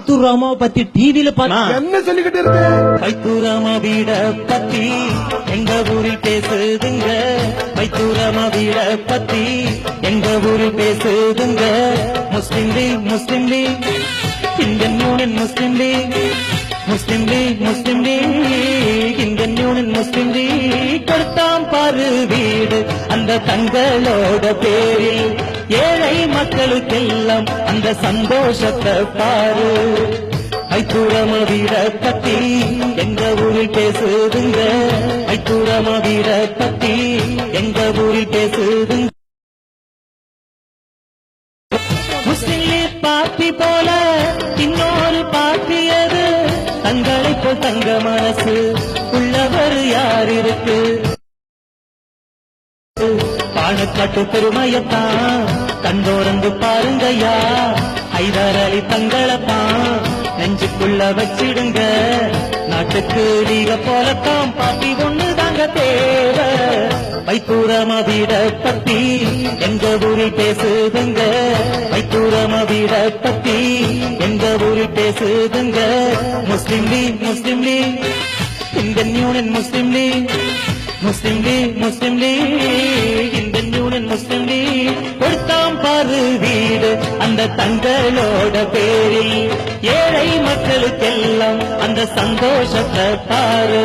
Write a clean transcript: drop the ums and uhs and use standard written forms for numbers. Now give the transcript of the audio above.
பைத்தூராமா பத்தி டிவில என்ன சொல்லிக்கிட்டு இருக்கு? பைத்தூராமா வீட பத்தி எங்க ஊரில் பேசுதுங்க. பைத்தூராமா வீட பத்தி எங்க ஊரில் பேசுதுங்க. முஸ்லிம் லீக் முஸ்லிம் லீக் இந்தியன் யூனியன் முஸ்லிம் லீக் முஸ்லிம் லீக் முஸ்லிம் லீக் இந்தியன் யூனியன் முஸ்லிம் லீக் கொடுத்தாம் பாரு வீடு அந்த தங்களோட பேரில் ஏழை மக்களுக்கெல்லாம் அந்த சந்தோஷத்தை பாரு. பைத்தூராமா வீட பத்தி எங்க ஊரில் பேசுதுங்க. பைத்தூராமா வீட பத்தி எங்க ஊரில் பேசுதுங்க. முஸ்லிம் லீக் பார்ட்டி போல இன்னொரு பார்ட்டி அது தங்களை போல் தங்க மனசு உள்ளவர் யார் இருக்கு? பாணக்காட்டு பெருமையத்தான் கண்டோரந்து பாருங்கய்யா. ஐதர் அலி தங்களத்தான் நெஞ்சுக்குள்ள வச்சிடுங்க. நாட்டுக்கு நீங்க போலத்தான் பாட்டி ஒண்ணு தாங்க தேவை. பைத்தூராமா வீட பத்தி எங்க ஊரில் பேசுதுங்க. பைத்தூராமா வீட பத்தி எங்க ஊரில் பேசுதுங்க. முஸ்லிம் லீக் முஸ்லிம் லீக் இந்தியன் யூனியன் முஸ்லிம் லீக் முஸ்லிம் லீக் முஸ்லிம் லீக் இந்தியன் யூனியன் முஸ்லிம் லீக் கொடுத்தாம் பாரு வீடு அந்த தங்களோட பேரில் ஏழை மக்களுக்கெல்லாம் அந்த சந்தோஷத்தை பாரு.